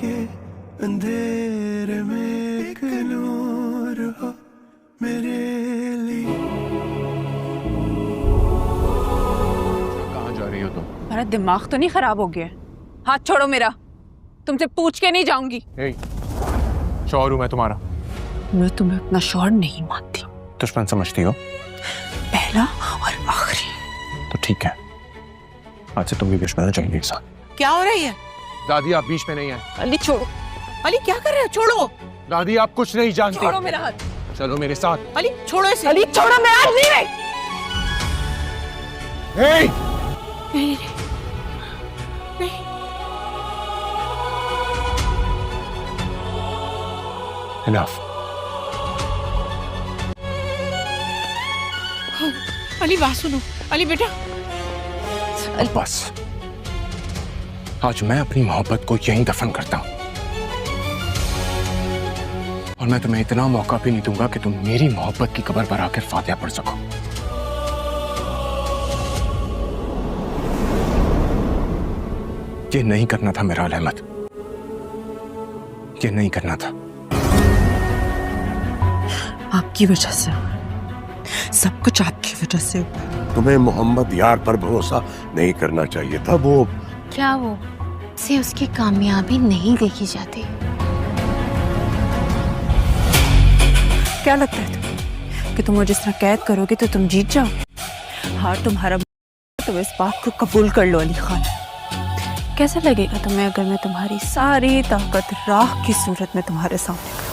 के अंधेरे में एक नूर हो मेरे लिए। कहाँ जा रही हो तुम? तुम्हारा दिमाग तो नहीं खराब हो गया? हाथ छोड़ो मेरा, तुमसे पूछ के नहीं जाऊंगी। शौहर हूँ मैं तुम्हारा। मैं तुम्हें अपना शौहर नहीं मानती। दुश्मन समझती हो? पहला और आखिरी। तो ठीक है, आज से तुम भी बीच में चलेंगे एक साथ। क्या हो रही है? दादी आप बीच में नहीं आए। अली छोड़ो। अली क्या कर रहे हो? छोड़ो। दादी आप कुछ नहीं जानती। छोड़ो मेरा हाथ। चलो मेरे साथ। अली छोड़ो इसे। अली छोड़ो मेरा हाथ। नहीं Hey! नहीं नहीं। Enough. अली बात सुनो। अली बेटा। बस आज मैं अपनी मोहब्बत को यहीं दफन करता हूं और मैं तुम्हें इतना मौका भी नहीं दूंगा कि तुम मेरी मोहब्बत की कब्र पर आकर फातिहा पढ़ सको। ये नहीं करना था मिराल अहमद, ये नहीं करना था। आपकी वजह से सब कुछ आपकी वजह से। तुम्हें मोहम्मद यार पर भरोसा नहीं करना चाहिए था। वो क्या वो से उसकी कामयाबी नहीं देखी जाती? क्या लगता है तुम्हें कि तुम मुझे जिस तरह कैद करोगे तो तुम जीत जाओ? हार तुम्हारा, तो इस बात को कबूल कर लो अली खान। कैसा लगेगा तुम्हें अगर मैं तुम्हारी सारी ताकत राख की सूरत में तुम्हारे सामने कर?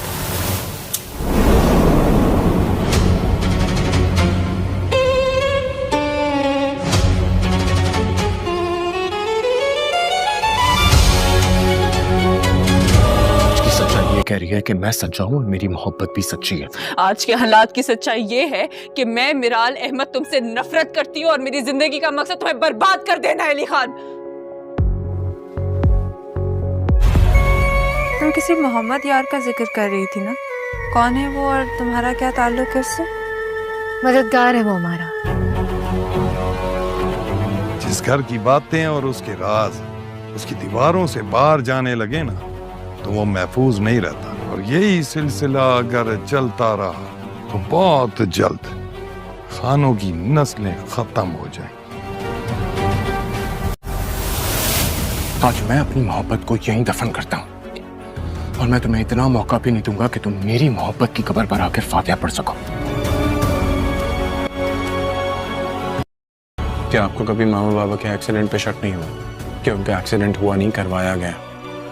कह रही है कि मैं सच्चा हूं और मेरी मोहब्बत भी सच्ची है। आज के हालात की सच्चाई ये है कि मैं मिराल अहमद तुमसे नफरत करती हूँ और मेरी जिंदगी का मकसद तुम्हें बर्बाद कर देना है। अली खान, तुम किसी मोहम्मद यार का जिक्र कर रही थी ना? कौन है वो और तुम्हारा क्या ताल्लुक है उससे? मददगार है वो हमारा। जिस घर की बातें और उसके राज उसकी दीवारों से बाहर जाने लगे ना, तो वो महफूज नहीं रहता। और यही सिलसिला अगर चलता रहा तो बहुत जल्द खानों की नस्लें खत्म हो जाएंगी। आज मैं अपनी मोहब्बत को यहीं दफन करता हूं और मैं तुम्हें इतना मौका भी नहीं दूंगा कि तुम मेरी मोहब्बत की कब्र पर आकर फातिहा पढ़ सको। क्या आपको कभी मामा बाबा के एक्सीडेंट पे शक नहीं हुआ कि उनका एक्सीडेंट हुआ नहीं, करवाया गया?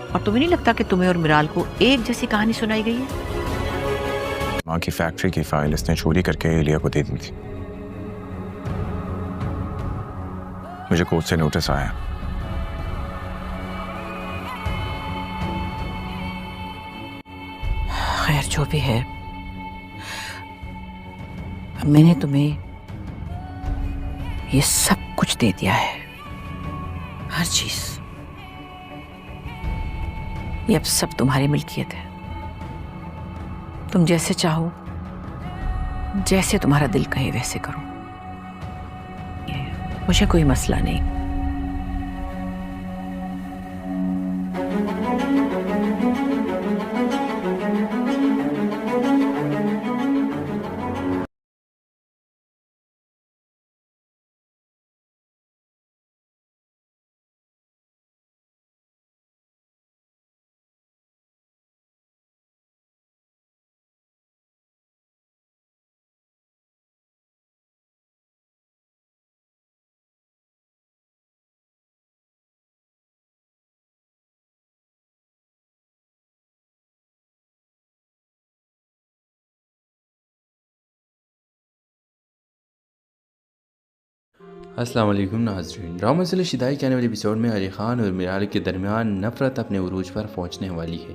और तुम्हें नहीं लगता कि तुम्हें और मिराल को एक जैसी कहानी सुनाई गई है? माँ की फैक्ट्री की फाइल इसने चोरी करके एलिया को दे दी थी। मुझे कोर्ट से नोटिस आया। खैर जो भी है, मैंने तुम्हें ये सब कुछ दे दिया है, हर चीज। ये अब सब तुम्हारी मिल्कियत है। तुम जैसे चाहो, जैसे तुम्हारा दिल कहे वैसे करो, मुझे कोई मसला नहीं। अस्सलाम वालेकुम नाज़रीन। ड्रामा से शिदाई के आने वाले एपिसोड में अली खान और मिराल के दरमियान नफ़रत अपने उरूज पर पहुंचने वाली है,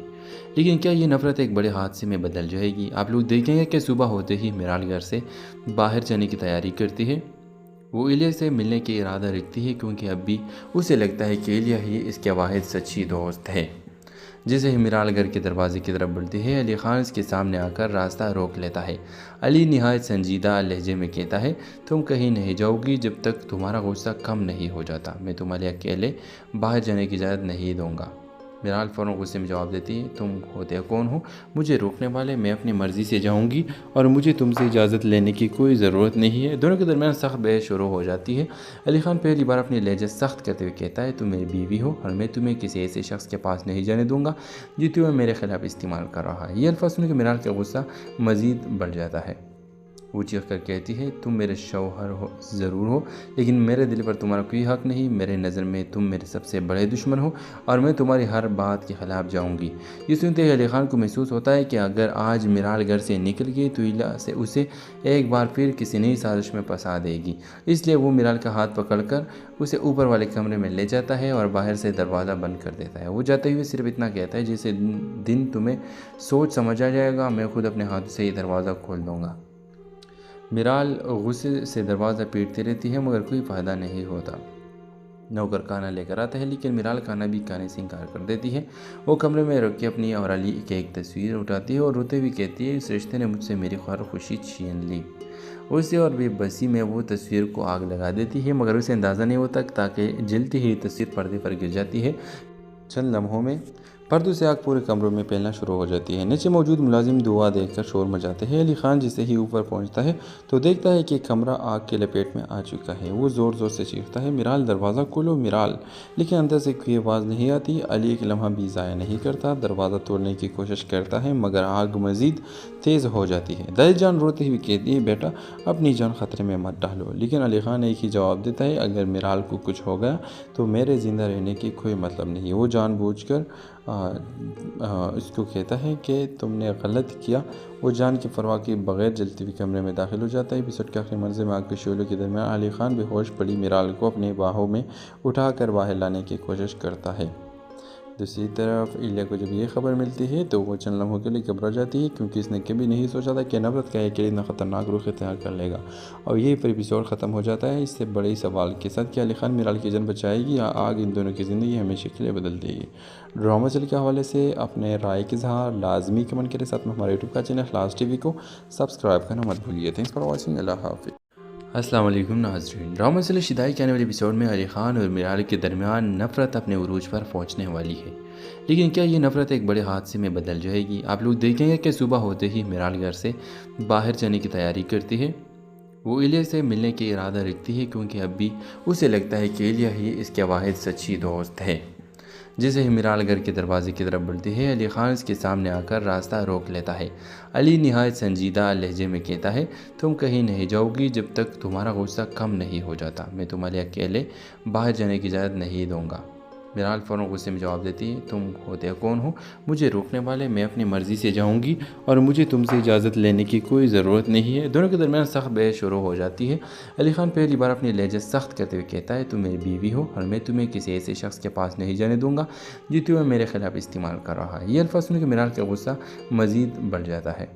लेकिन क्या ये नफ़रत एक बड़े हादसे में बदल जाएगी? आप लोग देखेंगे कि सुबह होते ही मिराल घर से बाहर जाने की तैयारी करती है। वो एलिया से मिलने के इरादा रखती है क्योंकि अब भी उसे लगता है कि एलिया ही इसके वाहिद सच्ची दोस्त है। जैसे ही मिराल घर के दरवाजे की तरफ बढ़ती है, अली खान इसके सामने आकर रास्ता रोक लेता है। अली निहायत संजीदा लहजे में कहता है, तुम कहीं नहीं जाओगी जब तक तुम्हारा गुस्सा कम नहीं हो जाता। मैं तुम्हारे अकेले बाहर जाने की इजाज़त नहीं दूंगा। میرال فوراً غصے میں جواب دیتی ہے تم ہوتے کون ہو مجھے روکنے والے؟ میں اپنی مرضی سے جاؤں گی اور مجھے تم سے اجازت لینے کی کوئی ضرورت نہیں ہے۔ دونوں کے درمیان سخت بحث شروع ہو جاتی ہے۔ علی خان پہلی بار اپنی لہجہ سخت کرتے ہوئے کہتا ہے تم میری بیوی ہو اور میں تمہیں کسی ایسے شخص کے پاس نہیں جانے دوں گا جو تمہیں میرے خلاف استعمال کر رہا ہے۔ یہ الفاظ سن کے میرال کا غصہ مزید بڑھ جاتا ہے۔ وہ چیخ کر کہتی ہے تم میرے شوہر ضرور ہو لیکن میرے دل پر تمہارا کوئی حق نہیں۔ میرے نظر میں تم میرے سب سے بڑے دشمن ہو اور میں تمہاری ہر بات کے خلاف جاؤں گی۔ یہ سنتے ہی علی خان کو محسوس ہوتا ہے کہ اگر آج میرال گھر سے نکل گئی تو ایلا سے اسے ایک بار پھر کسی نئی سازش میں پھنسا دے گی۔ اس لیے وہ میرال کا ہاتھ پکڑ کر اسے اوپر والے کمرے میں لے جاتا ہے اور باہر سے دروازہ بند کر دیتا ہے۔ وہ جاتے ہوئے صرف اتنا کہتا ہے جیسے دن تمہیں سوچ سمجھ آ جائے گا میں خود اپنے ہاتھ سے یہ دروازہ کھول دوں گا۔ میرال غصے سے دروازہ پیٹتی رہتی ہے مگر کوئی فائدہ نہیں ہوتا۔ نوکر کھانا لے کر آتا ہے لیکن میرال کھانا بھی کھانے سے انکار کر دیتی ہے۔ وہ کمرے میں رکھ کے اپنی اور علی کی ایک تصویر اٹھاتی ہے اور روتے ہوئے کہتی ہے اس رشتے نے مجھ سے میری ہر خوشی چھین لی۔ اسے اور بے بسی میں وہ تصویر کو آگ لگا دیتی ہے مگر اسے اندازہ نہیں ہوتا تاکہ جلتی ہی تصویر پردے پر گر جاتی ہے۔ چند لمحوں میں پردوں سے آگ پورے کمروں میں پھیلنا شروع ہو جاتی ہے۔ نیچے موجود ملازم دعا دیکھ کر شور مچاتے ہیں۔ علی خان جسے ہی اوپر پہنچتا ہے تو دیکھتا ہے کہ کمرہ آگ کے لپیٹ میں آ چکا ہے۔ وہ زور زور سے چیختا ہے میرال دروازہ کھولو میرال، لیکن اندر سے کوئی آواز نہیں آتی۔ علی ایک لمحہ بھی ضائع نہیں کرتا، دروازہ توڑنے کی کوشش کرتا ہے مگر آگ مزید تیز ہو جاتی ہے۔ دل جان روتے ہوئے کہتی ہے بیٹا اپنی جان خطرے میں مت ڈالو، لیکن علی خان ایک ہی جواب دیتا ہے اگر میرال کو کچھ ہو گیا تو میرے زندہ رہنے کی کوئی مطلب نہیں۔ وہ جان بوجھ کر اس کو کہتا ہے کہ تم نے غلط کیا۔ وہ جان کی پرواہ کے بغیر جلتے ہوئے کمرے میں داخل ہو جاتا ہے۔ ایپیسوڈ کے آخری منظر میں آگ کے شعلوں کے درمیان علی خان بے ہوش پڑی میرال کو اپنے باہوں میں اٹھا کر باہر لانے کی کوشش کرتا ہے۔ دوسری طرف ایلیا کو جب یہ خبر ملتی ہے تو وہ چند لمحوں کے لیے گھبرا جاتی ہے کیونکہ اس نے کبھی نہیں سوچا تھا کہ نفرت کا ایک اتنا خطرناک رخ اختیار کر لے گا، اور یہی پر ایپیسوڈ ختم ہو جاتا ہے اس سے بڑے سوال کے ساتھ کہ علی خان میرال کی جان بچائے گی یا آگ ان دونوں کی زندگی ہمیشہ کے لیے بدل دے گی۔ ڈرامہ چل کے حوالے سے اپنے رائے کے اظہار لازمی کمنٹ کریں، ساتھ میں ہمارے یوٹیوب کا چینل خلاص ٹی وی کو سبسکرائب کرنا مت بھولیے۔ تھینکس فار واچنگ، اللہ حافظ۔ السلام علیکم ناظرین، ڈرامہ سلسلہ شدائی کے آنے والے ایپیسوڈ میں علی خان اور میرال کے درمیان نفرت اپنے عروج پر پہنچنے والی ہے، لیکن کیا یہ نفرت ایک بڑے حادثے میں بدل جائے گی؟ آپ لوگ دیکھیں گے کہ صبح ہوتے ہی میرال گھر سے باہر جانے کی تیاری کرتی ہے۔ وہ ایلیا سے ملنے کی ارادہ رکھتی ہے کیونکہ اب بھی اسے لگتا ہے کہ ایلیا ہی اس کے واحد سچی دوست ہے۔ جیسے ہی میرال گھر کے دروازے کی طرف بڑھتی ہے علی خان اس کے سامنے آ کر راستہ روک لیتا ہے۔ علی نہایت سنجیدہ لہجے میں کہتا ہے تم کہیں نہیں جاؤ گی جب تک تمہارا غصہ کم نہیں ہو جاتا، میں تمہارے اکیلے باہر جانے کی اجازت نہیں دوں گا۔ میرال فوراً غصے میں جواب دیتی ہے تم ہوتے کون ہو مجھے روکنے والے؟ میں اپنی مرضی سے جاؤں گی اور مجھے تم سے اجازت لینے کی کوئی ضرورت نہیں ہے۔ دونوں کے درمیان سخت بحث شروع ہو جاتی ہے۔ علی خان پہلی بار اپنی لہجہ سخت کرتے ہوئے کہتا ہے تم میری بیوی ہو اور میں تمہیں کسی ایسے شخص کے پاس نہیں جانے دوں گا جو تمہیں میرے خلاف استعمال کر رہا ہے۔ یہ الفاظ سن کے میرال کا غصہ مزید بڑھ جاتا ہے۔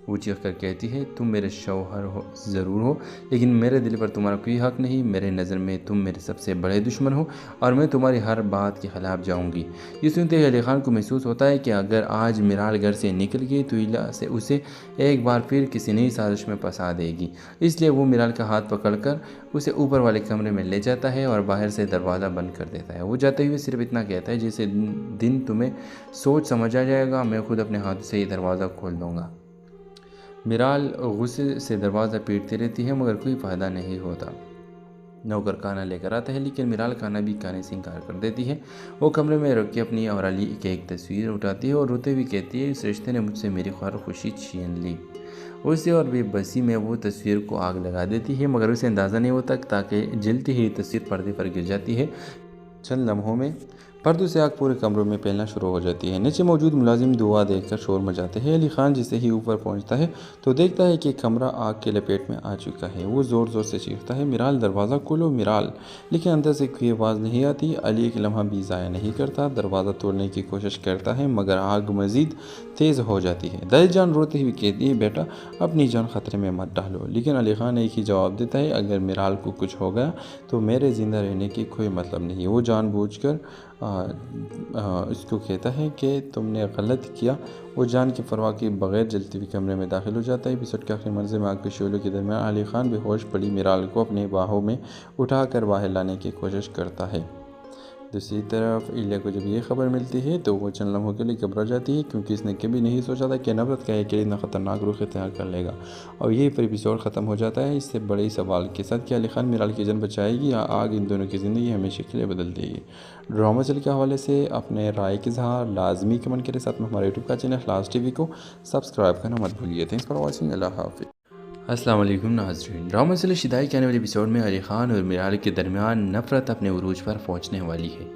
وہ چیخ کر کہتی ہے تم میرے شوہر ضرور ہو لیکن میرے دل پر تمہارا کوئی حق نہیں۔ میرے نظر میں تم میرے سب سے بڑے دشمن ہو اور میں تمہاری ہر بات کے خلاف جاؤں گی۔ یہ سنتے ہی علی خان کو محسوس ہوتا ہے کہ اگر آج میرال گھر سے نکل گئی تو ایلا سے اسے ایک بار پھر کسی نئی سازش میں پھنسا دے گی۔ اس لیے وہ میرال کا ہاتھ پکڑ کر اسے اوپر والے کمرے میں لے جاتا ہے اور باہر سے دروازہ بند کر دیتا ہے۔ وہ جاتے ہوئے صرف اتنا کہتا ہے جیسے دن تمہیں سوچ سمجھ آ جائے گا میں خود اپنے ہاتھ سے یہ دروازہ کھول دوں گا۔ میرال غصے سے دروازہ پیٹتی رہتی ہے مگر کوئی فائدہ نہیں ہوتا۔ نوکر کھانا لے کر آتا ہے لیکن میرال کھانا بھی کھانے سے انکار کر دیتی ہے۔ وہ کمرے میں رکھ کے اپنی اور علی کی ایک تصویر اٹھاتی ہے اور روتے ہوئے کہتی ہے اس رشتے نے مجھ سے میری ہر خوشی چھین لی۔ اسے اور بے بسی میں وہ تصویر کو آگ لگا دیتی ہے مگر اسے اندازہ نہیں ہوتا تاکہ جلتی ہی تصویر پردے پر گر جاتی ہے۔ چند لمحوں میں پردوں سے آگ پورے کمروں میں پھیلنا شروع ہو جاتی ہے۔ نیچے موجود ملازم دعا دیکھ کر شور مچاتے ہیں۔ علی خان جسے ہی اوپر پہنچتا ہے تو دیکھتا ہے کہ کمرہ آگ کے لپیٹ میں آ چکا ہے۔ وہ زور زور سے چیختا ہے میرال دروازہ کھولو میرال، لیکن اندر سے کوئی آواز نہیں آتی۔ علی ایک لمحہ بھی ضائع نہیں کرتا، دروازہ توڑنے کی کوشش کرتا ہے مگر آگ مزید تیز ہو جاتی ہے۔ دل جان روتے ہوئے کہتی ہے بیٹا اپنی جان خطرے میں مت ڈالو، لیکن علی خان ایک ہی جواب دیتا ہے اگر میرال کو کچھ ہو گیا تو میرے زندہ رہنے کی کوئی مطلب نہیں۔ وہ جان بوجھ کر اس کو کہتا ہے کہ تم نے غلط کیا۔ وہ جان کی پرواہ کے بغیر جلتے ہوئے کمرے میں داخل ہو جاتا ہے۔ ایپیسوڈ کے آخری منظر میں آگ کے شعلوں کے درمیان علی خان بے ہوش پڑی میرال کو اپنے باہوں میں اٹھا کر باہر لانے کی کوشش کرتا ہے۔ दूसरी तरफ इलिया को जब ये खबर मिलती है तो वो चंद लम्हों के लिए घबरा जाती है, क्योंकि इसने कभी नहीं सोचा था कि नफरत का एक इतना ख़तरनाक रुख इख्तियार कर लेगा। और यही पर एपिसोड ख़त्म हो जाता है इससे बड़े सवाल के साथ कि अली खान मीराल की जान बचाएगी या आग इन दोनों की ज़िंदगी हमेशा के लिए बदल देगी। ड्रामा चल के हवाले से अपने राय के इज़हार लाजमी कमेंट करें, साथ में हमारे यूट्यूब का चैनल इखलास टीवी को सब्सक्राइब करना मत भूलिए। Thanks for watching. अल्लाह हाफिज़। अस्सलाम वालेकुम नाज़रीन, ड्रामा चल शिदाई के आने वाले एपिसोड में अली खान और मीराल के दरमियान नफ़रत अपने उरूज पर पहुंचने वाली है।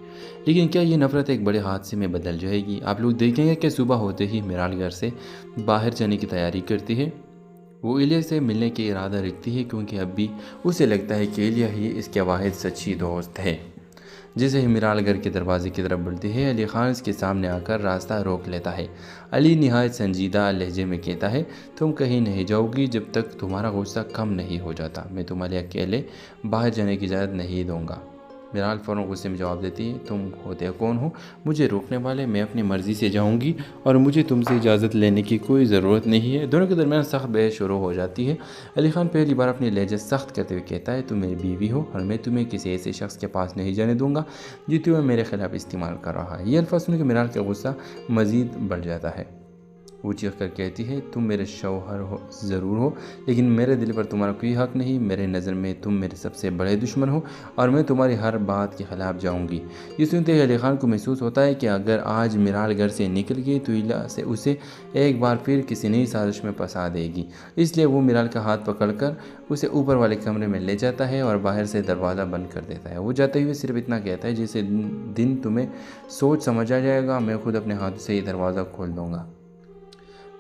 लेकिन क्या ये नफ़रत एक बड़े हादसे में बदल जाएगी? आप लोग देखेंगे कि सुबह होते ही मीराल घर से बाहर जाने की तैयारी करती है। वो इलिया से मिलने के इरादा रखती है, क्योंकि अब भी उसे लगता है कि इलिया ही इसके वाहिद सच्ची दोस्त है। जैसे ही मीराल घर के दरवाजे की तरफ बढ़ती है, अली खान इसके सामने आकर रास्ता रोक लेता है। अली निहायत संजीदा लहजे में कहता है, तुम कहीं नहीं जाओगी जब तक तुम्हारा गुस्सा कम नहीं हो जाता। मैं तुम्हारे अकेले बाहर जाने की इजाज़त नहीं दूंगा। मीराल फ़ौरन गुस्से में जवाब देती है, तुम होते कौन हो मुझे रोकने वाले? मैं अपनी मर्ज़ी से जाऊंगी और मुझे तुमसे इजाज़त लेने की कोई ज़रूरत नहीं है। दोनों के दरमियान सख्त बहस शुरू हो जाती है। अली खान पहली बार अपनी लहजा सख्त करते हुए कहता है, तुम मेरी बीवी हो और मैं तुम्हें किसी ऐसे शख्स के पास नहीं जाने दूंगा जो तुम्हें मेरे खिलाफ इस्तेमाल कर रहा है। ये अल्फाज सुन के मीराल का गुस्सा मज़ीद बढ़ जाता है। वो चीख कर कहती है, तुम मेरे शौहर हो ज़रूर हो, लेकिन मेरे दिल पर तुम्हारा कोई हक़ नहीं। मेरे नज़र में तुम मेरे सबसे बड़े दुश्मन हो और मैं तुम्हारी हर बात के ख़िलाफ़ जाऊंगी। ये सुनते ही अली खान को महसूस होता है कि अगर आज मीराल घर से निकल गई तो इलिया से उसे एक बार फिर किसी नई साजिश में फंसा देगी। इसलिए वो मीराल का हाथ पकड़कर उसे ऊपर वाले कमरे में ले जाता है और बाहर से दरवाज़ा बंद कर देता है। वो जाते हुए सिर्फ इतना कहता है, जैसे दिन तुम्हें सोच समझ आ जाएगा, मैं खुद अपने हाथों से ही दरवाज़ा खोल दूँगा।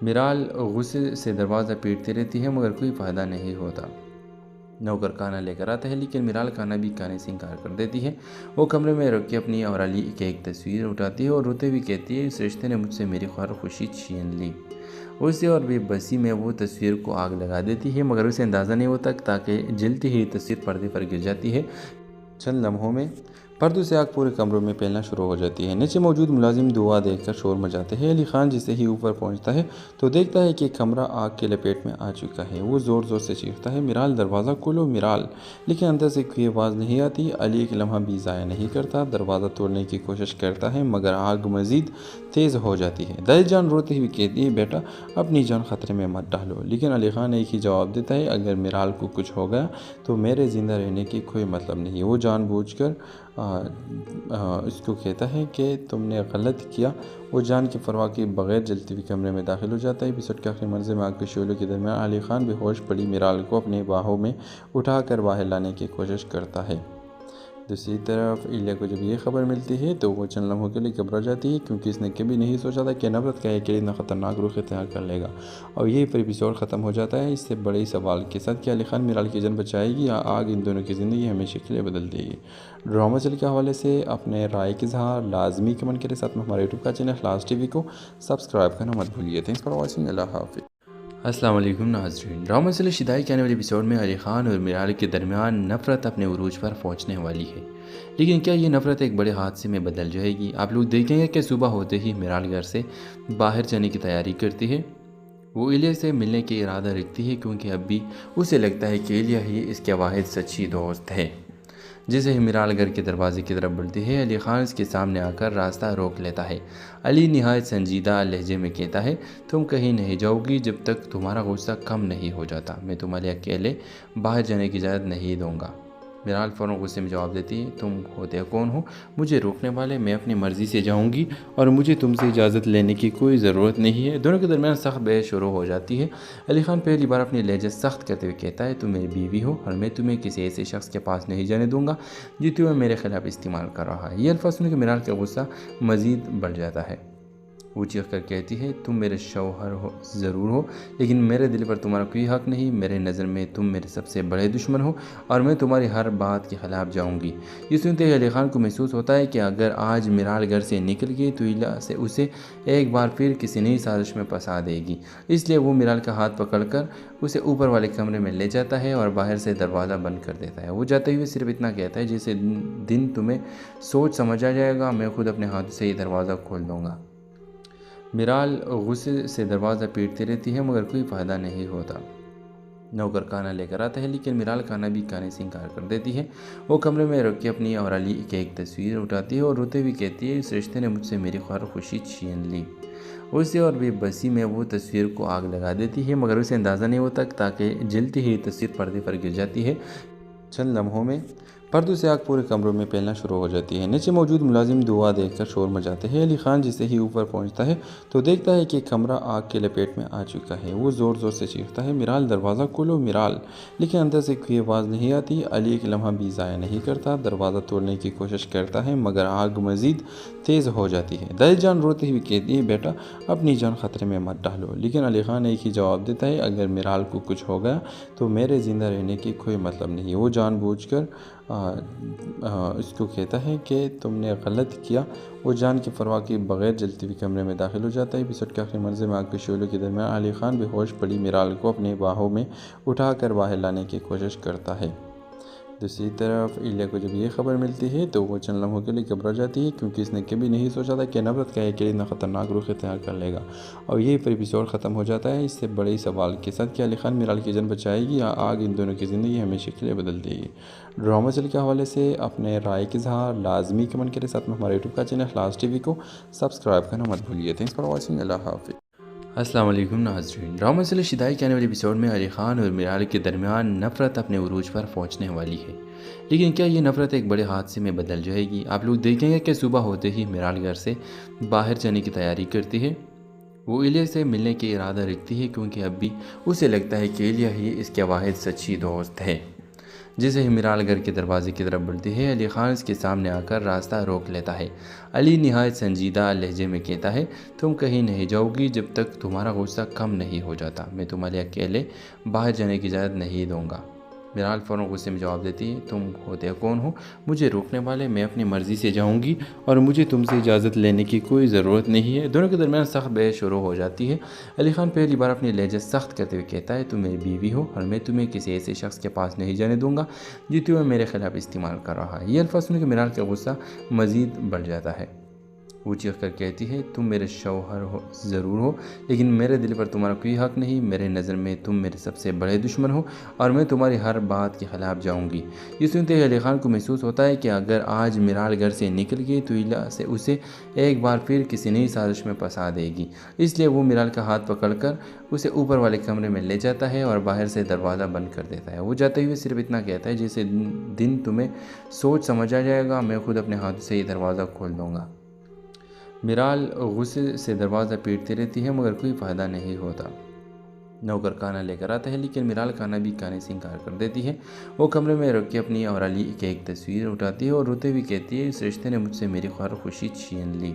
मीराल गुस्से से दरवाज़ा पीटती रहती है, मगर कोई फ़ायदा नहीं होता। नौकर खाना लेकर आता है, लेकिन मीराल खाना भी खाने से इनकार कर देती है। वो कमरे में रख के अपनी और अली की एक तस्वीर उठाती है और रोते हुए कहती है, इस रिश्ते ने मुझसे मेरी हर खुशी छीन ली। उसे और बेबसी में वो तस्वीर को आग लगा देती है, मगर उसे अंदाज़ा नहीं होता ताकि जलती ही तस्वीर पर्दे पर गिर जाती है। चंद लम्हों में पर्दों से आग पूरे कमरों में फैलना शुरू हो जाती है। नीचे मौजूद मुलाजिम दुआ देखकर शोर मचाते हैं। अली खान जिसे ही ऊपर पहुंचता है तो देखता है कि कमरा आग के लपेट में आ चुका है। वो ज़ोर ज़ोर से चीखता है, मीराल दरवाज़ा खोलो मीराल, लेकिन अंदर से कोई आवाज़ नहीं आती। अली एक लम्हा भी ज़ाया नहीं करता, दरवाज़ा तोड़ने की कोशिश करता है, मगर आग मज़ीद तेज़ हो जाती है। दाई जान रोती हुई कहती है, बेटा अपनी जान ख़तरे में मत डालो। लेकिन अली खान एक ही जवाब देता है, अगर मीराल को कुछ हो गया तो मेरे ज़िंदा रहने की कोई मतलब नहीं। वो जानबूझकर इसको कहता है कि तुमने गलत किया। वो जान की परवाह के बगैर जलती हुई कमरे में दाखिल हो जाता है। एपिसोड के आखिरी मंजर में आग के शोलों के दरमियान अली खान बेहोश पड़ी मीराल को अपने बाहों में उठाकर बाहर लाने की कोशिश करता है। दूसरी तरफ इलिया को जब ये खबर मिलती है तो वो चंद लम्हों के लिए घबरा जाती है, क्योंकि इसने कभी नहीं सोचा था कि नफरत का एक इतना ख़तरनाक रुख इख्तियार कर लेगा। और यही पर एपिसोड ख़त्म हो जाता है इससे बड़े सवाल के साथ कि अली खान मीराल की जान बचाएगी या आग इन दोनों की ज़िंदगी हमेशा के लिए बदल देगी। ड्रामा चल के हवाले से अपने राय के इज़हार लाजमी कमेंट करें, साथ में हमारे यूट्यूब का चैनल इखलास टीवी को सब्सक्राइब करना मत भूलिए। Thanks for watching. अल्लाह हाफिज़। अस्सलाम वालेकुम नाज़रीन, ड्रामा चल शिदाई के आने वाले एपिसोड में अली खान और मीराल के दरमियान नफ़रत अपने उरूज पर पहुंचने वाली है। लेकिन क्या ये नफ़रत एक बड़े हादसे में बदल जाएगी? आप लोग देखेंगे कि सुबह होते ही मीराल घर से बाहर जाने की तैयारी करती है। वो इलिया से मिलने के इरादा रखती है, क्योंकि अब भी उसे लगता है कि इलिया ही इसके वाहिद सच्ची दोस्त है। जैसे ही मीराल घर के दरवाजे की तरफ बढ़ती है, अली खान इसके सामने आकर रास्ता रोक लेता है। अली निहायत संजीदा लहजे में कहता है, तुम कहीं नहीं जाओगी जब तक तुम्हारा गुस्सा कम नहीं हो जाता। मैं तुम्हारे अकेले बाहर जाने की इजाज़त नहीं दूंगा। मीराल फ़ौरन गुस्से में जवाब देती है, तुम होते कौन हो मुझे रोकने वाले? मैं अपनी मर्ज़ी से जाऊंगी और मुझे तुमसे इजाज़त लेने की कोई ज़रूरत नहीं है। दोनों के दरमियान सख्त बहस शुरू हो जाती है। अली खान पहली बार अपनी लहजा सख्त करते हुए कहता है, तुम मेरी बीवी हो और मैं तुम्हें किसी ऐसे शख्स के पास नहीं जाने दूंगा जो तुम्हें मेरे खिलाफ इस्तेमाल कर रहा है। ये अल्फाज सुन के मीराल का गुस्सा मज़ीद बढ़ जाता है। वो चीख कर कहती है, तुम मेरे शौहर हो ज़रूर हो, लेकिन मेरे दिल पर तुम्हारा कोई हक़ नहीं। मेरे नज़र में तुम मेरे सबसे बड़े दुश्मन हो और मैं तुम्हारी हर बात के ख़िलाफ़ जाऊंगी। ये सुनते ही अली खान को महसूस होता है कि अगर आज मीराल घर से निकल गई तो इलिया से उसे एक बार फिर किसी नई साजिश में फंसा देगी। इसलिए वो मीराल का हाथ पकड़कर उसे ऊपर वाले कमरे में ले जाता है और बाहर से दरवाज़ा बंद कर देता है। वो जाते हुए सिर्फ इतना कहता है, जैसे दिन तुम्हें सोच समझ आ जाएगा, मैं खुद अपने हाथों से ही दरवाज़ा खोल दूँगा। मीराल गुस्से से दरवाज़ा पीटती रहती है, मगर कोई फ़ायदा नहीं होता। नौकर खाना लेकर आता है, लेकिन मिराल खाना भी खाने से इनकार कर देती है। वो कमरे में रुक के अपनी और अली की एक तस्वीर उठाती है और रोते हुए कहती है, इस रिश्ते ने मुझसे मेरी हर खुशी छीन ली। उसे और बेबसी में वो तस्वीर को आग लगा देती है, मगर उसे अंदाज़ा नहीं होता ताकि जलती हुई तस्वीर पर्दे पर गिर जाती है। चंद लम्हों में पर्दों से आग पूरे कमरों में फैलना शुरू हो जाती है। नीचे मौजूद मुलाजिम दुआ देखकर शोर मचाते हैं। अली खान जिसे ही ऊपर पहुंचता है तो देखता है कि कमरा आग के लपेट में आ चुका है। वो ज़ोर ज़ोर से चीखता है, मिराल दरवाज़ा खोलो मिराल, लेकिन अंदर से कोई आवाज़ नहीं आती। अली एक लम्हा भी ज़ाया नहीं करता, दरवाज़ा तोड़ने की कोशिश करता है, मगर आग मज़ीद तेज़ हो जाती है। दिल जान रोते हुए कहती है, बेटा अपनी जान ख़तरे में मत डालो। लेकिन अली खान एक ही जवाब देता है, अगर मिराल को कुछ हो गया तो मेरे ज़िंदा रहने की कोई मतलब नहीं। वो जानबूझकर इसको कहता है कि तुमने गलत किया। वो जान की परवाह के बगैर जलती हुई कमरे में दाखिल हो जाता है। एपिसोड के आखिरी मंजर में आग के शोलों के दरमियान अली खान बेहोश पड़ी मिराल को अपने बाहों में उठाकर बाहर लाने की कोशिश करता है। दूसरी तरफ इलिया को जब ये खबर मिलती है तो वो चंद लम्हों के लिए घबरा जाती है, क्योंकि इसने कभी नहीं सोचा था कि नफरत का एक इतना ख़तरनाक रुख इख्तियार कर लेगा। और यही पर एपिसोड ख़त्म हो जाता है इससे बड़े सवाल के साथ कि अली खान मिराल की जान बचाएगी या आग इन दोनों की ज़िंदगी हमेशा के लिए बदल देगी। ड्रामा चल के हवाले से अपने राय के इज़हार लाजमी कमेंट करें। साथ में हमारे यूट्यूब का चैनल ख़लास टीवी को सब्सक्राइब करना मत भूलिए। Thanks for watching. अल्लाह हाफ़िज़। अस्सलाम वालेकुम नाज़रीन, ड्रामा से शिदाई के आने वाले एपिसोड में अली खान और मिराल के दरमियान नफ़रत अपने उरूज पर पहुंचने वाली है। लेकिन क्या ये नफ़रत एक बड़े हादसे में बदल जाएगी? आप लोग देखेंगे कि सुबह होते ही मिराल घर से बाहर जाने की तैयारी करती है। वो इलिया से मिलने के इरादा रखती है, क्योंकि अब भी उसे लगता है कि इलिया ही इसके वाहिद सच्ची दोस्त है। जैसे ही मिराल घर के दरवाजे की तरफ बढ़ती है, अली खान इसके सामने आकर रास्ता रोक लेता है। अली निहायत संजीदा लहजे में कहता है, तुम कहीं नहीं जाओगी जब तक तुम्हारा गुस्सा कम नहीं हो जाता। मैं तुम्हारे अकेले बाहर जाने की इजाज़त नहीं दूंगा। मिराल फ़ौरन गुस्से में जवाब देती है, तुम होते कौन हो मुझे रोकने वाले? मैं अपनी मर्ज़ी से जाऊंगी और मुझे तुमसे इजाज़त लेने की कोई ज़रूरत नहीं है। दोनों के दरमियान सख्त बहस शुरू हो जाती है। अली खान पहली बार अपनी लहजा सख्त करते हुए कहता है, तुम मेरी बीवी हो और मैं तुम्हें किसी ऐसे शख्स के पास नहीं जाने दूंगा जो तुम्हें मेरे खिलाफ इस्तेमाल कर रहा है। ये अल्फाज सुन के मिराल का गुस्सा मज़ीद बढ़ जाता है। वो चीख कर कहती है, तुम मेरे शौहर हो ज़रूर हो, लेकिन मेरे दिल पर तुम्हारा कोई हक़ नहीं। मेरे नज़र में तुम मेरे सबसे बड़े दुश्मन हो और मैं तुम्हारी हर बात के ख़िलाफ़ जाऊंगी। ये सुनते ही अली खान को महसूस होता है कि अगर आज मिराल घर से निकल गई तो इलिया से उसे एक बार फिर किसी नई साजिश में फंसा देगी। इसलिए वो मिराल का हाथ पकड़कर उसे ऊपर वाले कमरे में ले जाता है और बाहर से दरवाज़ा बंद कर देता है। वो जाते हुए सिर्फ इतना कहता है, जैसे दिन तुम्हें सोच समझ आ जाएगा, मैं खुद अपने हाथों से ही दरवाज़ा खोल दूँगा। मिराल गुस्से से दरवाज़ा पीटती रहती है, मगर कोई फ़ायदा नहीं होता। नौकर खाना लेकर आता है, लेकिन मिराल खाना भी खाने से इनकार कर देती है। वो कमरे में रुक के अपनी और अली की एक तस्वीर उठाती है और रोते हुए कहती है, इस रिश्ते ने मुझसे मेरी हर खुशी छीन ली।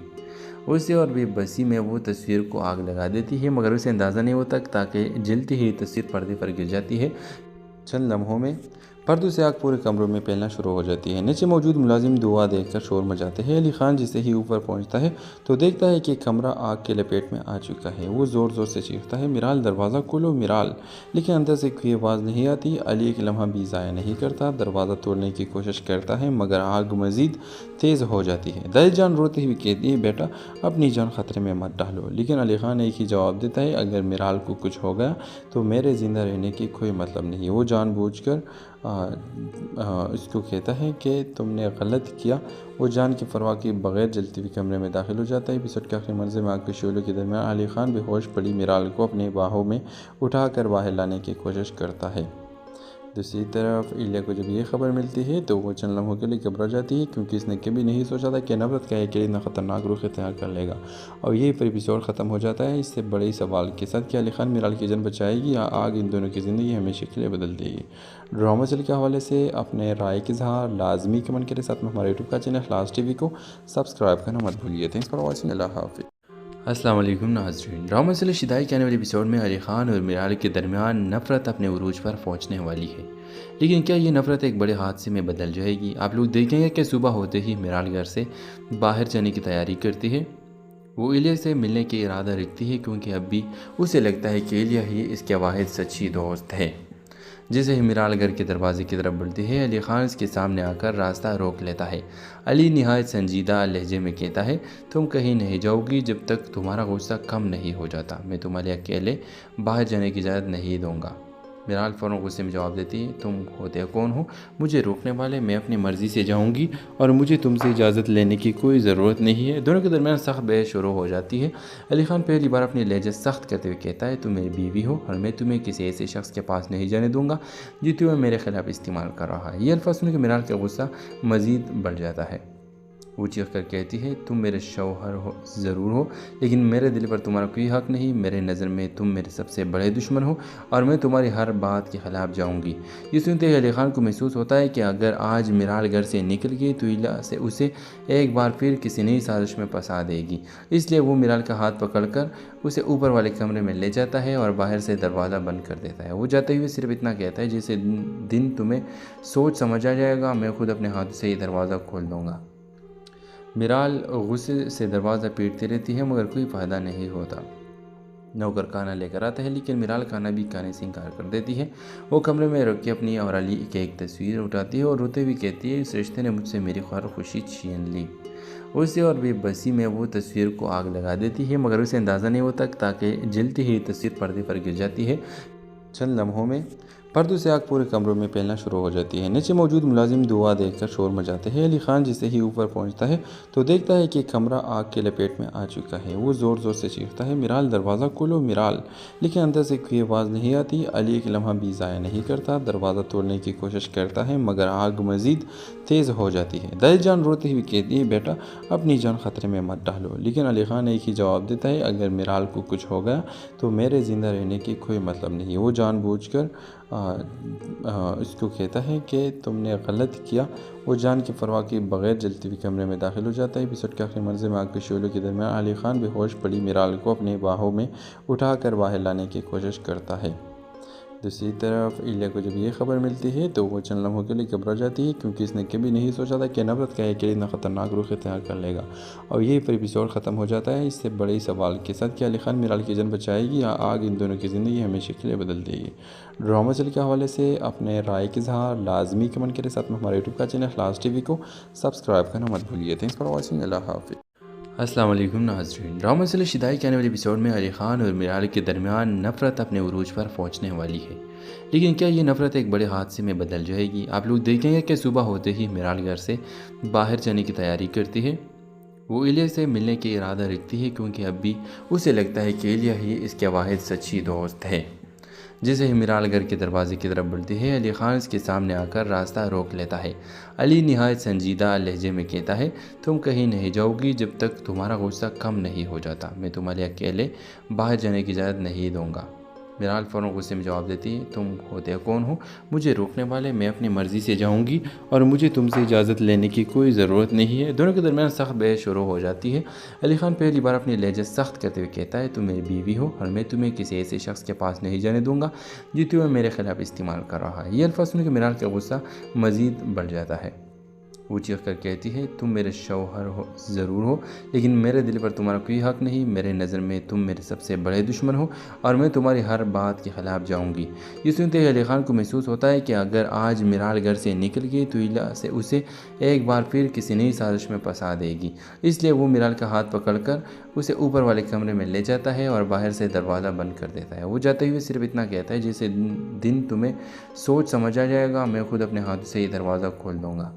उसे और बेबसी में वो तस्वीर को आग लगा देती है, मगर उसे अंदाज़ा नहीं होता ताकि जलती हुई तस्वीर पर्दे पर गिर जाती है। चंद लम्हों में पर्दों से आग पूरे कमरों में फैलना शुरू हो जाती है। नीचे मौजूद मुलाजिम दुआ देखकर शोर मचाते हैं। अली खान जिसे ही ऊपर पहुंचता है तो देखता है कि कमरा आग के लपेट में आ चुका है। वो ज़ोर ज़ोर से चीखता है, मिराल दरवाज़ा खोलो मिराल, लेकिन अंदर से कोई आवाज़ नहीं आती। अली एक लम्हा भी ज़ाया नहीं करता, दरवाज़ा तोड़ने की कोशिश करता है, मगर आग मज़ीद तेज़ हो जाती है। दिल जान रोते हुए कहती है, बेटा अपनी जान ख़तरे में मत डालो। लेकिन अली खान एक ही जवाब देता है, अगर मिराल को कुछ हो गया तो मेरे ज़िंदा रहने की कोई मतलब नहीं। वो जानबूझकर इसको कहता है कि तुमने गलत किया। वो जान की परवाह के बगैर जलती हुई कमरे में दाखिल हो जाता है। एपिसोड के आखिरी मंजर में आग के शोलों के दरमियान अली खान बेहोश पड़ी मिराल को अपने बाहों में उठाकर बाहर लाने की कोशिश करता है। दूसरी तरफ इलिया को जब ये खबर मिलती है तो वो चंद लम्हों के लिए घबरा जाती है, क्योंकि इसने कभी नहीं सोचा था कि नफरत का एक इतना ख़तरनाक रुख इख्तियार कर लेगा। और यही पर एपिसोड ख़त्म हो जाता है इससे बड़े सवाल के साथ कि अली खान मिराल की जान बचाएगी या आग इन दोनों की ज़िंदगी हमेशा के लिए बदल देगी। ड्रामा चल के हवाले से अपने राय के इज़हार लाजमी कमेंट करें। साथ में हमारे यूट्यूब का चैनल ख़लास टीवी को सब्सक्राइब करना मत भूलिए। Thanks for watching. अल्लाह हाफ़िज़। अस्सलाम वालेकुम नाज़रीन, ड्रामा से शिदाई के आने वाले एपिसोड में अली खान और मिराल के दरमियान नफ़रत अपने उरूज पर पहुंचने वाली है। लेकिन क्या ये नफ़रत एक बड़े हादसे में बदल जाएगी? आप लोग देखेंगे कि सुबह होते ही मिराल घर से बाहर जाने की तैयारी करती है। वो इलिया से मिलने के इरादा रखती है, क्योंकि अब भी उसे लगता है कि इलिया ही इसके वाहिद सच्ची दोस्त है। जैसे ही मिराल घर के दरवाजे की तरफ बढ़ती है, अली खान इसके सामने आकर रास्ता रोक लेता है। अली निहायत संजीदा लहजे में कहता है, तुम कहीं नहीं जाओगी जब तक तुम्हारा गुस्सा कम नहीं हो जाता। मैं तुम्हारे अकेले बाहर जाने की इजाज़त नहीं दूंगा। मिराल फ़ौरन गुस्से में जवाब देती है, तुम होते कौन हो मुझे रोकने वाले? मैं अपनी मर्ज़ी से जाऊंगी और मुझे तुमसे इजाज़त लेने की कोई ज़रूरत नहीं है। दोनों के दरमियान सख्त बहस शुरू हो जाती है। अली खान पहली बार अपनी लहजा सख्त करते हुए कहता है, तुम मेरी बीवी हो और मैं तुम्हें किसी ऐसे शख्स के पास नहीं जाने दूंगा जो तुम्हें मेरे खिलाफ इस्तेमाल कर रहा है। ये अल्फाज सुन के मिराल का गुस्सा मज़ीद बढ़ जाता है। वो चीख कर कहती है, तुम मेरे शौहर हो ज़रूर हो, लेकिन मेरे दिल पर तुम्हारा कोई हक़ नहीं। मेरे नज़र में तुम मेरे सबसे बड़े दुश्मन हो और मैं तुम्हारी हर बात के ख़िलाफ़ जाऊंगी। ये सुनते ही अली खान को महसूस होता है कि अगर आज मिराल घर से निकल गई तो इला से उसे एक बार फिर किसी नई साजिश में फंसा देगी। इसलिए वो मिराल का हाथ पकड़कर उसे ऊपर वाले कमरे में ले जाता है और बाहर से दरवाज़ा बंद कर देता है। वो जाते हुए सिर्फ इतना कहता है, जैसे दिन तुम्हें सोच समझ आ जाएगा, मैं खुद अपने हाथों से ही दरवाज़ा खोल दूँगा। मिराल गुस्से से दरवाज़ा पीटती रहती है मगर कोई फ़ायदा नहीं होता। नौकर खाना लेकर आता है लेकिन मिराल खाना भी खाने से इनकार कर देती है। वो कमरे में रख के अपनी और अली की एक तस्वीर उठाती है और रोते हुए कहती है, इस रिश्ते ने मुझसे मेरी हर खुशी छीन ली। उसे और बेबसी में वो तस्वीर को आग लगा देती है मगर उसे अंदाज़ा नहीं होता ताकि जलती ही तस्वीर पर्दे पर गिर जाती है। चंद लम्हों में पर्दों से आग पूरे कमरों में फैलना शुरू हो जाती है। नीचे मौजूद मुलाजिम दुआ देखकर शोर मचाते हैं। अली खान जिसे ही ऊपर पहुंचता है तो देखता है कि कमरा आग के लपेट में आ चुका है। वो ज़ोर ज़ोर से चीखता है, मिराल दरवाज़ा खोलो मिराल, लेकिन अंदर से कोई आवाज़ नहीं आती। अली एक लम्हा भी ज़ाया नहीं करता, दरवाज़ा तोड़ने की कोशिश करता है मगर आग मज़ीद तेज़ हो जाती है। दिल जान रोती हुई कहती है, बेटा अपनी जान ख़तरे में मत डालो। लेकिन अली खान एक ही जवाब देता है, अगर मिराल को कुछ हो गया तो मेरे ज़िंदा रहने की कोई मतलब नहीं। वो जानबूझकर इसको कहता है कि तुमने गलत किया। वो जान की परवाह के बगैर जलती हुई कमरे में दाखिल हो जाता है। एपिसोड के आखिरी मंजर में आग के शोलों के दरमियान अली खान बेहोश पड़ी मिराल को अपने बाहों में उठाकर बाहर लाने की कोशिश करता है। दूसरी तरफ इलिया को जब ये खबर मिलती है तो वो चंद लम्हों के लिए घबरा जाती है क्योंकि इसने कभी नहीं सोचा था कि नफरत का अकेले इतना ख़तरनाक रुख इख्तियार कर लेगा। और यही पर एपिसोड ख़त्म हो जाता है इससे बड़े सवाल के साथ कि अली खान मिराल की जान बचाएगी या आग इन दोनों की ज़िंदगी हमेशा के लिए बदल देगी। ड्रामा चल के हवाले से अपने राय के इज़हार लाजमी कमेंट करें। साथ में हमारे यूट्यूब का चैनल इखलास टीवी को सब्सक्राइब करना मत भूलिए। Thanks for watching. अल्लाह हाफिज़। अस्सलाम वालेकुम नाज़रीन, ड्रामा से शिदाई के आने वाले एपिसोड में अली खान और मिराल के दरमियान नफ़रत अपने उरूज पर पहुंचने वाली है। लेकिन क्या ये नफ़रत एक बड़े हादसे में बदल जाएगी? आप लोग देखेंगे कि सुबह होते ही मिराल घर से बाहर जाने की तैयारी करती है। वो इलिया से मिलने की इरादा रखती है क्योंकि अब भी उसे लगता है कि इलिया ही इसके वाहिद सच्ची दोस्त है। जैसे ही मिराल घर के दरवाजे की तरफ बढ़ती है अली खान इसके सामने आकर रास्ता रोक लेता है। अली निहायत संजीदा लहजे में कहता है, तुम कहीं नहीं जाओगी जब तक तुम्हारा गुस्सा कम नहीं हो जाता। मैं तुम्हारे अकेले बाहर जाने की इजाज़त नहीं दूंगा। मिराल फ़ौरन गुस्से में जवाब देती है, तुम होते कौन हो मुझे रोकने वाले? मैं अपनी मर्ज़ी से जाऊंगी और मुझे तुमसे इजाज़त लेने की कोई ज़रूरत नहीं है। दोनों के दरमियान सख्त बहस शुरू हो जाती है। अली खान पहली बार अपनी लहजा सख्त करते हुए कहता है, तुम मेरी बीवी हो और मैं तुम्हें किसी ऐसे शख्स के पास नहीं जाने दूंगा जो तुम्हें मेरे खिलाफ इस्तेमाल कर रहा है। ये अल्फाज सुन के मिराल का गुस्सा मज़ीद बढ़ जाता है। वो चीख कर कहती है, तुम मेरे शौहर हो ज़रूर हो, लेकिन मेरे दिल पर तुम्हारा कोई हक़ नहीं। मेरे नज़र में तुम मेरे सबसे बड़े दुश्मन हो और मैं तुम्हारी हर बात के ख़िलाफ़ जाऊंगी। ये सुनते ही अली खान को महसूस होता है कि अगर आज मिराल घर से निकल गई तो इला से उसे एक बार फिर किसी नई साजिश में फंसा देगी। इसलिए वो मिराल का हाथ पकड़कर उसे ऊपर वाले कमरे में ले जाता है और बाहर से दरवाज़ा बंद कर देता है। वो जाते हुए सिर्फ इतना कहता है, जैसे दिन तुम्हें सोच समझ आ जाएगा, मैं खुद अपने हाथों से ही दरवाज़ा खोल दूँगा।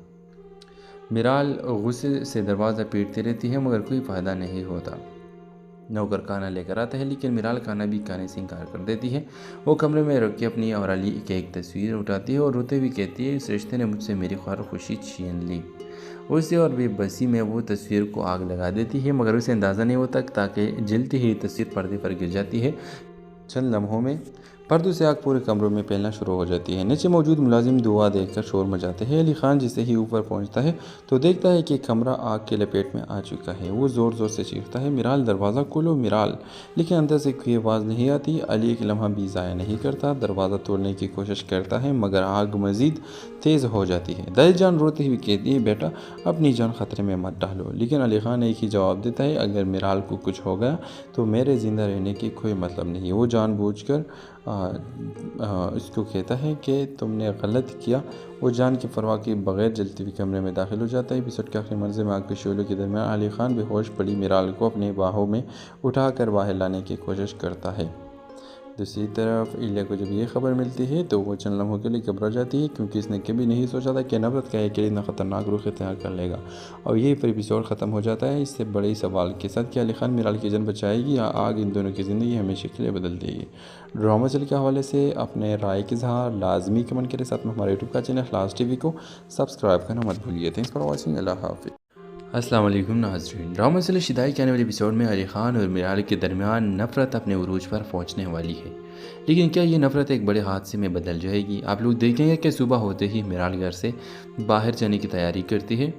मिराल गुस्से से दरवाज़ा पीटती रहती है मगर कोई फ़ायदा नहीं होता। नौकर खाना लेकर आता है लेकिन मिराल खाना भी खाने से इनकार कर देती है। वो कमरे में रख के अपनी और अली की एक तस्वीर उठाती है और रोते हुए कहती है, इस रिश्ते ने मुझसे मेरी हर खुशी छीन ली। उसे और बेबसी में वो तस्वीर को आग लगा देती है मगर उसे अंदाज़ा नहीं होता ताकि जलती ही तस्वीर पर्दे पर गिर जाती है। चंद लम्हों में पर्दों से आग पूरे कमरों में फैलना शुरू हो जाती है। नीचे मौजूद मुलाजिम दुआ देखकर शोर मचाते हैं। अली खान जिसे ही ऊपर पहुंचता है तो देखता है कि कमरा आग के लपेट में आ चुका है। वो ज़ोर ज़ोर से चीखता है, मिराल दरवाज़ा खोलो मिराल, लेकिन अंदर से कोई आवाज़ नहीं आती। अली एक लम्हा भी ज़ाया नहीं करता, दरवाज़ा तोड़ने की कोशिश करता है मगर आग मज़ीद तेज़ हो जाती है। दिल जान रोती हुई कहती है, बेटा अपनी जान ख़तरे में मत डालो। लेकिन अली खान एक ही जवाब देता है, अगर मिराल को कुछ हो गया तो मेरे ज़िंदा रहने की कोई मतलब नहीं। वो जानबूझकर इसको कहता है कि तुमने गलत किया। वो जान की परवाह के बगैर जलती हुई कमरे में दाखिल हो जाता है। एपिसोड के आखिरी मंजर में आग के शोलों के दरमियान अली खान बेहोश पड़ी मिराल को अपने बाहों में उठाकर बाहर लाने की कोशिश करता है। दूसरी तरफ इलिया को जब ये खबर मिलती है तो वो चंद लम्हों के लिए घबरा जाती है, क्योंकि इसने कभी नहीं सोचा था कि नफरत का एक इतना ख़तरनाक रुख इख्तियार कर लेगा। और यही पर एपिसोड ख़त्म हो जाता है इससे बड़े सवाल के साथ कि अली खान मीराल की जान बचाएगी या आग इन दोनों की ज़िंदगी हमेशा के लिए बदल देगी। ड्रामा चल के हवाले से अपने राय के इज़हार लाजमी कमेंट के साथ में हमारे यूट्यूब का चैनल क्लास टीवी को सब्सक्राइब करना मत भूलिए। Thanks for watching. अल्लाह हाफिज़। अस्सलाम वालेकुम नाज़रीन, ड्रामा चल शिदाई के आने वाले एपिसोड में अली खान और मीराल के दरमियान नफ़रत अपने उरूज पर पहुंचने वाली है। लेकिन क्या ये नफ़रत एक बड़े हादसे में बदल जाएगी? आप लोग देखेंगे कि सुबह होते ही मीराल घर से बाहर जाने की तैयारी करती है।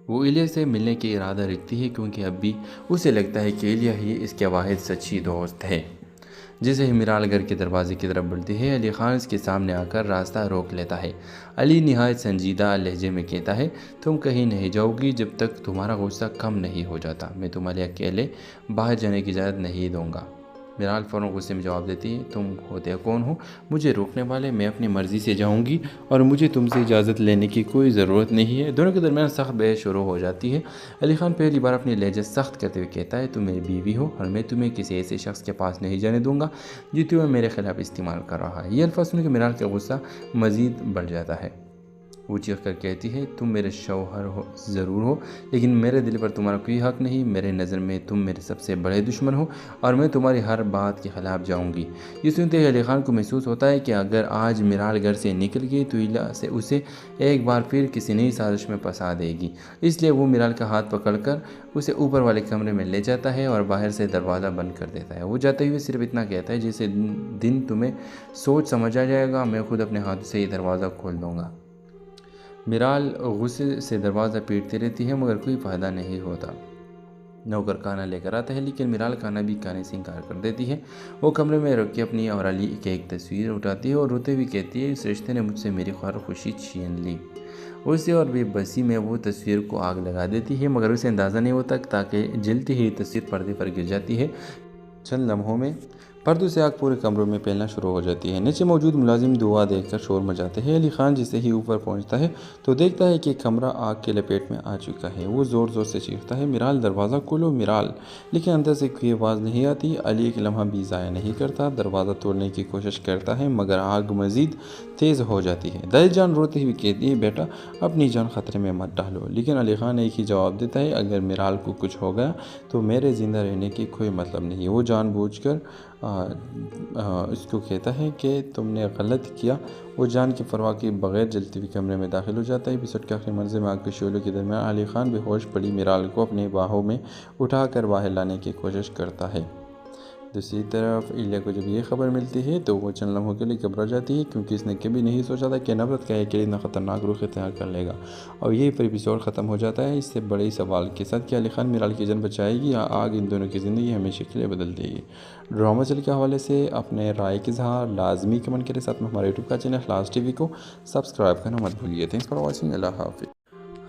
वो इलिया से मिलने के इरादा रखती है, क्योंकि अब भी उसे लगता है कि इलिया ही इसके वाहिद सच्ची दोस्त है। जैसे ही मीराल घर के दरवाजे की तरफ बढ़ती है, अली खान इसके सामने आकर रास्ता रोक लेता है। अली निहायत संजीदा लहजे में कहता है, तुम कहीं नहीं जाओगी जब तक तुम्हारा गुस्सा कम नहीं हो जाता। मैं तुम्हारे अकेले बाहर जाने की इजाज़त नहीं दूंगा। मीराल फ़ौरन गुस्से में जवाब देती है, तुम होते कौन हो मुझे रोकने वाले? मैं अपनी मर्ज़ी से जाऊंगी और मुझे तुमसे इजाज़त लेने की कोई ज़रूरत नहीं है। दोनों के दरमियान सख्त बहस शुरू हो जाती है। अली खान पहली बार अपनी लहजा सख्त करते हुए कहता है, तुम मेरी बीवी हो और मैं तुम्हें किसी ऐसे शख्स के पास नहीं जाने दूंगा जो तुम्हें मेरे खिलाफ इस्तेमाल कर रहा है। ये अल्फाज सुन के मीराल का गुस्सा मज़ीद बढ़ जाता है। वो चीख कर कहती है, तुम मेरे शौहर हो ज़रूर हो, लेकिन मेरे दिल पर तुम्हारा कोई हक़ नहीं। मेरे नज़र में तुम मेरे सबसे बड़े दुश्मन हो और मैं तुम्हारी हर बात के ख़िलाफ़ जाऊंगी। ये सुनते ही अली खान को महसूस होता है कि अगर आज मीराल घर से निकल गई तो इलिया से उसे एक बार फिर किसी नई साजिश में फंसा देगी। इसलिए वो मीराल का हाथ पकड़कर उसे ऊपर वाले कमरे में ले जाता है और बाहर से दरवाज़ा बंद कर देता है। वो जाते हुए सिर्फ इतना कहता है, जैसे दिन तुम्हें सोच समझ आ जाएगा, मैं खुद अपने हाथों से ही दरवाज़ा खोल दूँगा। मीराल गुस्से से दरवाज़ा पीटती रहती है, मगर कोई फ़ायदा नहीं होता। नौकर खाना लेकर आता है, लेकिन मीराल खाना भी खाने से इनकार कर देती है। वो कमरे में रख के अपनी और अली की एक तस्वीर उठाती है और रोते हुए कहती है, इस रिश्ते ने मुझसे मेरी हर खुशी छीन ली। उसे और बेबसी में वो तस्वीर को आग लगा देती है, मगर उसे अंदाज़ा नहीं होता ताकि जलती ही तस्वीर पर्दे पर गिर जाती है। चंद लम्हों में पर्दों से आग पूरे कमरों में फैलना शुरू हो जाती है। नीचे मौजूद मुलाजिम दुआ देखकर शोर मचाते हैं। अली खान जिसे ही ऊपर पहुंचता है तो देखता है कि कमरा आग के लपेट में आ चुका है। वो ज़ोर ज़ोर से चीखता है, मीराल दरवाज़ा खोलो मीराल, लेकिन अंदर से कोई आवाज़ नहीं आती। अली एक लम्हा भी ज़ाया नहीं करता, दरवाज़ा तोड़ने की कोशिश करता है, मगर आग मज़ीद तेज़ हो जाती है। दिल जान रोते हुए कहती है, बेटा अपनी जान ख़तरे में मत डालो। लेकिन अली खान एक ही जवाब देता है, अगर मीराल को कुछ हो गया तो मेरे ज़िंदा रहने की कोई मतलब नहीं। वो जानबूझकर इसको कहता है कि तुमने गलत किया। वो जान की परवाह के बगैर जलती हुई कमरे में दाखिल हो जाता है। एपिसोड के आखिरी मंजर में आग के शोलों के दरमियान अली खान बेहोश पड़ी मीराल को अपनी बाहों में उठाकर बाहर लाने की कोशिश करता है। दूसरी तरफ इलिया को जब ये खबर मिलती है तो वो चंद लम्हों के लिए घबरा जाती है, क्योंकि इसने कभी नहीं सोचा था कि नफरत का एक इतना ख़तरनाक रुख इख्तियार कर लेगा। और यही पर एपिसोड ख़त्म हो जाता है इससे बड़े सवाल के साथ कि अली खान मीराल की जान बचाएगी या आग इन दोनों की ज़िंदगी हमेशा के लिए बदल देगी। ड्रामा चल के हवाले से अपने राय के इज़हार लाजमी कमेंट के साथ में हमारे यूट्यूब का चैनल क्लास टीवी को सब्सक्राइब करना मत भूलिए। Thanks for watching. अल्लाह हाफिज़।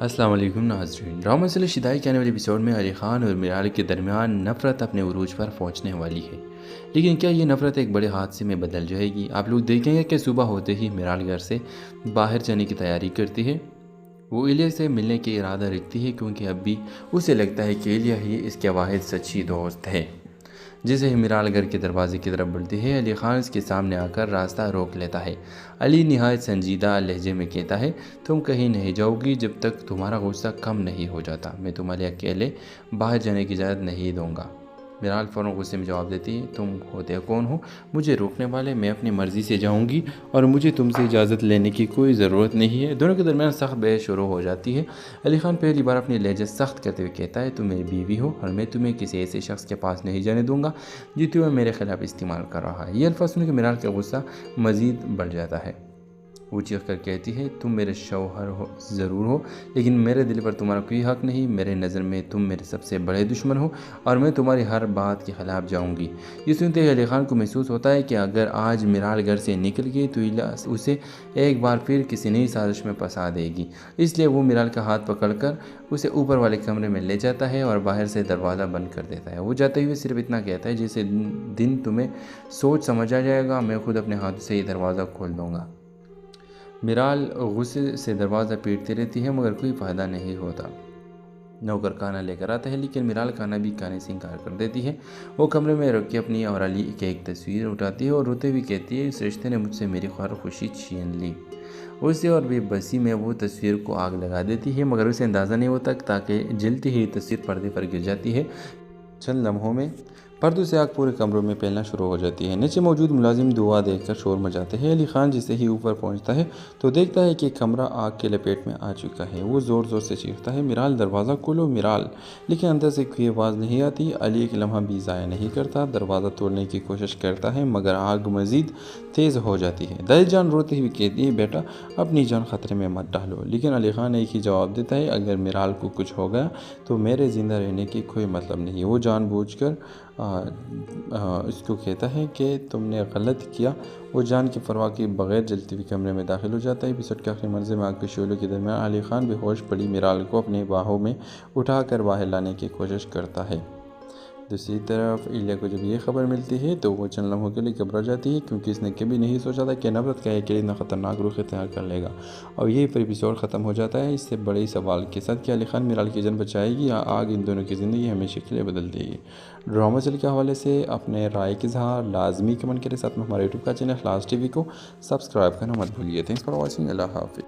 अस्सलाम वालेकुम नाज़रीन, ड्रामा चल शिदाई के आने वाले एपिसोड में अली खान और मीराल के दरमियान नफ़रत अपने उरूज पर पहुंचने वाली है। लेकिन क्या ये नफ़रत एक बड़े हादसे में बदल जाएगी? आप लोग देखेंगे कि सुबह होते ही मीराल घर से बाहर जाने की तैयारी करती है। वो इलिया से मिलने के इरादा रखती है, क्योंकि अब भी उसे लगता है कि इलिया ही इसके वाहिद सच्ची दोस्त है। जैसे ही मीराल घर के दरवाजे की तरफ बढ़ती है, अली खान इसके सामने आकर रास्ता रोक लेता है। अली निहायत संजीदा लहजे में कहता है, तुम कहीं नहीं जाओगी जब तक तुम्हारा गुस्सा कम नहीं हो जाता। मैं तुम्हारे अकेले बाहर जाने की इजाज़त नहीं दूंगा। मीराल फ़ौरन गुस्से में जवाब देती है, तुम होते कौन हो मुझे रोकने वाले? मैं अपनी मर्ज़ी से जाऊंगी और मुझे तुमसे इजाज़त लेने की कोई ज़रूरत नहीं है। दोनों के दरमियान सख्त बहस शुरू हो जाती है। अली खान पहली बार अपनी लहजा सख्त करते हुए कहता है, तुम मेरी बीवी हो और मैं तुम्हें किसी ऐसे शख्स के पास नहीं जाने दूंगा जो तुम्हें मेरे खिलाफ इस्तेमाल कर रहा है। ये अल्फाज सुन के मीराल का गुस्सा मज़ीद बढ़ जाता है। वो चीख कर कहती है, तुम मेरे शौहर हो ज़रूर हो, लेकिन मेरे दिल पर तुम्हारा कोई हक़ नहीं। मेरे नज़र में तुम मेरे सबसे बड़े दुश्मन हो और मैं तुम्हारी हर बात के ख़िलाफ़ जाऊंगी। ये सुनते ही अली खान को महसूस होता है कि अगर आज मीराल घर से निकल गई तो इलिया उसे एक बार फिर किसी नई साजिश में फंसा देगी। इसलिए वो मीराल का हाथ पकड़कर उसे ऊपर वाले कमरे में ले जाता है और बाहर से दरवाज़ा बंद कर देता है। वो जाते हुए सिर्फ इतना कहता है, जैसे दिन तुम्हें सोच समझ आ जाएगा, मैं खुद अपने हाथों से ही दरवाज़ा खोल दूँगा। मीराल गुस्से से दरवाज़ा पीटती रहती है, मगर कोई फ़ायदा नहीं होता। नौकर खाना लेकर आता है, लेकिन मिराल खाना भी खाने से इनकार कर देती है। वो कमरे में रख के अपनी और अली की एक तस्वीर उठाती है और रोते हुए कहती है, इस रिश्ते ने मुझसे मेरी ख्वार खुशी छीन ली। उसे और बेबसी में वो तस्वीर को आग लगा देती है, मगर उसे अंदाज़ा नहीं होता ताकि जलती ही तस्वीर पर्दे पर गिर जाती है। चंद लम्हों में पर्दों से आग पूरे कमरों में फैलना शुरू हो जाती है। नीचे मौजूद मुलाजिम दुआ देखकर शोर मचाते हैं। अली खान जिसे ही ऊपर पहुंचता है तो देखता है कि कमरा आग के लपेट में आ चुका है। वो ज़ोर ज़ोर से चीखता है, मिराल दरवाज़ा खोलो मिराल, लेकिन अंदर से कोई आवाज़ नहीं आती। अली एक लम्हा भी ज़ाया नहीं करता, दरवाज़ा तोड़ने की कोशिश करता है, मगर आग मज़ीद तेज़ हो जाती है। दिल जान रोती हुई कहती है, बेटा अपनी जान ख़तरे में मत डालो। लेकिन अली खान एक ही जवाब देता है, अगर मिराल को कुछ हो गया तो मेरे ज़िंदा रहने की कोई मतलब नहीं। वो जानबूझकर इसको कहता है कि तुमने गलत किया। वो जान की परवाह के बगैर जलती हुई कमरे में दाखिल हो जाता है। एपिसोड के आखिरी मंजर में आग के शोलों के दरमियान अली खान बेहोश पड़ी मिराल को अपनी बाहों में उठाकर बाहर लाने की कोशिश करता है। दूसरी तरफ इलिया को जब ये खबर मिलती है तो वो चंद लम्हों के लिए घबरा जाती है, क्योंकि इसने कभी नहीं सोचा था कि नफरत का अकेले इतना ख़तरनाक रुख इख्तियार कर लेगा। और यही पर एपिसोड ख़त्म हो जाता है इससे बड़े सवाल के साथ कि अली खान मिराल की जान बचाएगी या आग इन दोनों की ज़िंदगी हमेशा के लिए बदल देगी। ड्रामा चल के हवाले से अपने राय के इज़हार लाजमी कमेंट करें। साथ में हमारे यूट्यूब का चैनल इखलास टीवी को सब्सक्राइब करना मत भूलिए। Thanks for watching. अल्लाह हाफिज़।